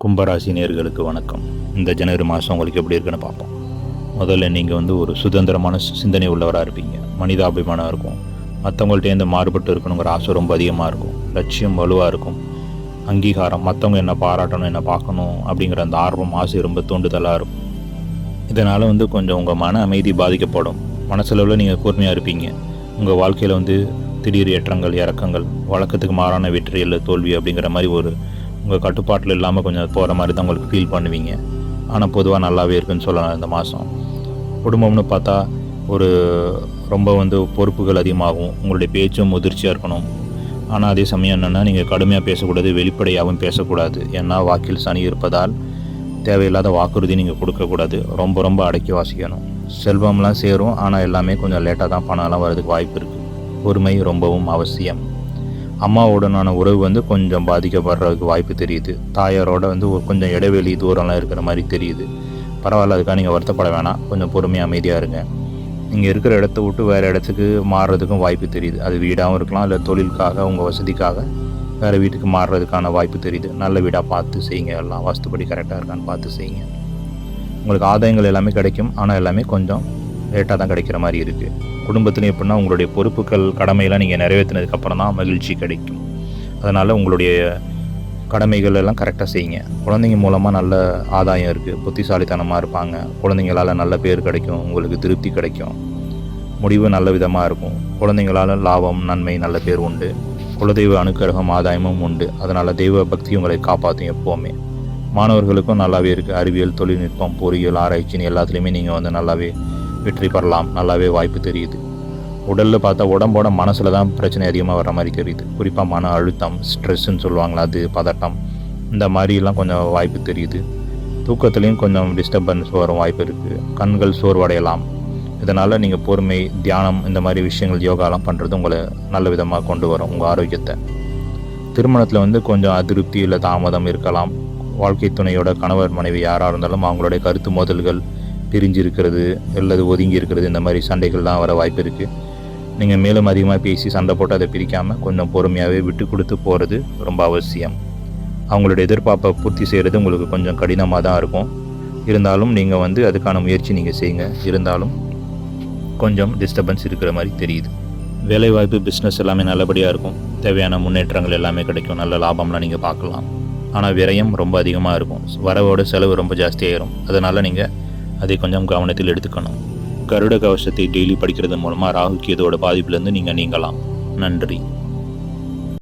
கும்பராசி நேயர்களுக்கு வணக்கம். இந்த ஜனவரி மாதம் உங்களுக்கு எப்படி இருக்குன்னு பார்ப்போம். முதல்ல நீங்கள் ஒரு சுதந்திரமான சிந்தனை உள்ளவராக இருப்பீங்க. மனிதாபிமானம் இருக்கும். மற்றவங்கள்ட்டேருந்து மாறுபட்டு இருக்கணுங்கிற ஆசை ரொம்ப அதிகமாக இருக்கும். லட்சியம் வலுவாக இருக்கும். அங்கீகாரம், மற்றவங்க என்ன பாராட்டணும், என்ன பார்க்கணும் அப்படிங்கிற அந்த ஆர்வம், ஆசை ரொம்ப தூண்டுதலாக இருக்கும். இதனால் கொஞ்சம் உங்கள் மன அமைதி பாதிக்கப்படும். மனசளவில் நீங்கள் கூர்மையாக இருப்பீங்க. உங்கள் வாழ்க்கையில் திடீர் ஏற்றங்கள், இறக்கங்கள், வழக்கத்துக்கு மாறான வெற்றி இல்லை தோல்வி அப்படிங்கிற மாதிரி உங்கள் கட்டுப்பாட்டில் இல்லாமல் கொஞ்சம் போகிற மாதிரி தான் உங்களுக்கு ஃபீல் பண்ணுவீங்க. ஆனால் பொதுவாக நல்லாவே இருக்குன்னு சொல்லலாம். இந்த மாதம் குடும்பம்னு பார்த்தா ரொம்ப பொறுப்புகள் அதிகமாகும். உங்களுடைய பேச்சும் முதிர்ச்சியாக இருக்கணும். ஆனால் அதே சமயம் என்னென்னா, நீங்கள் கடுமையாக பேசக்கூடாது, வெளிப்படையாகவும் பேசக்கூடாது. ஏன்னா வாக்கில் சனி இருப்பதால் தேவையில்லாத வாக்குறுதி நீங்கள் கொடுக்கக்கூடாது. ரொம்ப அடக்கி வாசிக்கணும். செல்வம்லாம் சேரும், ஆனால் எல்லாமே கொஞ்சம் லேட்டாக தான் பணம்லாம் வர்றதுக்கு வாய்ப்பு இருக்குது. பொறுமை ரொம்பவும் அவசியம். அம்மாவுடனான உறவு கொஞ்சம் பாதிக்கப்படுறதுக்கு வாய்ப்பு தெரியுது. தாயாரோட கொஞ்சம் இடைவெளி தூரம்லாம் இருக்கிற மாதிரி தெரியுது. பரவாயில்ல, அதுக்காக நீங்கள் வருத்தப்பட வேணாம். கொஞ்சம் பொறுமையாக அமைதியாக இருங்க. நீங்கள் இருக்கிற இடத்த விட்டு வேறு இடத்துக்கு மாறுறதுக்கும் வாய்ப்பு தெரியுது. அது வீடாகவும் இருக்கலாம், இல்லை தொழிலுக்காக, உங்கள் வசதிக்காக வேறு வீட்டுக்கு மாறுறதுக்கான வாய்ப்பு தெரியுது. நல்ல வீடாக பார்த்து செய்யுங்க. எல்லாம் வாஸ்துபடி கரெக்டாக இருக்கான்னு பார்த்து செய்யுங்க. உங்களுக்கு ஆதாயங்கள் எல்லாமே கிடைக்கும், ஆனால் எல்லாமே கொஞ்சம் லேட்டாக தான் கிடைக்கிற மாதிரி இருக்குது. குடும்பத்துலேயும் எப்படின்னா, உங்களுடைய பொறுப்புகள், கடமையெல்லாம் நீங்கள் நிறைவேற்றினதுக்கப்புறம் தான் மகிழ்ச்சி கிடைக்கும். அதனால் உங்களுடைய கடமைகள் எல்லாம் கரெக்டாக செய்யுங்க. குழந்தைங்க மூலமாக நல்ல ஆதாயம் இருக்குது. புத்திசாலித்தனமாக இருப்பாங்க. குழந்தைங்களால் நல்ல பேர் கிடைக்கும். உங்களுக்கு திருப்தி கிடைக்கும். முடிவு நல்ல விதமாக இருக்கும். குழந்தைங்களால் லாபம், நன்மை, நல்ல பேர் உண்டு. குலதெய்வ அனுக்கிரகம், ஆதாயமும் உண்டு. அதனால் தெய்வ பக்தி உங்களை காப்பாற்றும் எப்போவுமே. மாணவர்களுக்கும் நல்லாவே இருக்குது. அறிவியல், தொழில்நுட்பம், பொறியியல், ஆராய்ச்சின்னு எல்லாத்துலேயுமே நீங்கள் நல்லாவே வெற்றி பெறலாம். நல்லாவே வாய்ப்பு தெரியுது. உடலில் பார்த்தா உடம்போட மனசில் தான் பிரச்சனை அதிகமாக வர மாதிரி தெரியுது. குறிப்பாக மன அழுத்தம், ஸ்ட்ரெஸ்ஸுன்னு சொல்லுவாங்களா, அது பதட்டம், இந்த மாதிரிலாம் கொஞ்சம் வாய்ப்பு தெரியுது. தூக்கத்துலேயும் கொஞ்சம் டிஸ்டர்பன்ஸ் வரும் வாய்ப்பு இருக்குது. கண்கள் சோர்வடையலாம். இதனால் நீங்கள் பொறுமை, தியானம், இந்த மாதிரி விஷயங்கள், யோகாலாம் பண்ணுறது உங்களை நல்ல விதமாக கொண்டு வரும் உங்கள் ஆரோக்கியத்தை. திருமணத்தில் கொஞ்சம் அதிருப்தி இல்லை தாமதம் இருக்கலாம். வாழ்க்கை துணையோட கணவர், மனைவி யாராக இருந்தாலும் அவங்களுடைய கருத்து மோதல்கள், பிரிஞ்சு இருக்கிறது அல்லது ஒதுங்கி இருக்கிறது, இந்த மாதிரி சண்டைகள்லாம் வர வாய்ப்பு இருக்குது. நீங்கள் மேலும் அதிகமாக பேசி சண்டை போட்டு அதை பிரிக்காமல் கொஞ்சம் பொறுமையாகவே விட்டு கொடுத்து போகிறது ரொம்ப அவசியம். அவங்களுடைய எதிர்பார்ப்பை பூர்த்தி செய்கிறது உங்களுக்கு கொஞ்சம் கடினமாக தான் இருக்கும். இருந்தாலும் நீங்கள் அதுக்கான முயற்சி நீங்கள் செய்யுங்க. இருந்தாலும் கொஞ்சம் டிஸ்டர்பன்ஸ் இருக்கிற மாதிரி தெரியுது. வேலைவாய்ப்பு, பிஸ்னஸ் எல்லாமே நல்லபடியாக இருக்கும். தேவையான முன்னேற்றங்கள் எல்லாமே கிடைக்கும். நல்ல லாபம்லாம் நீங்கள் பார்க்கலாம். ஆனால் விரயம் ரொம்ப அதிகமாக இருக்கும். வரவோட செலவு ரொம்ப ஜாஸ்தியாகிடும். அதனால் நீங்கள் அதை கொஞ்சம் கவனத்தில் எடுத்துக்கணும். கருட கவசத்தை டெய்லி படிக்கிறது மூலமாக ராகு கேதுவோட பாதிப்புலேருந்து நீங்கள் நீங்கலாம். நன்றி.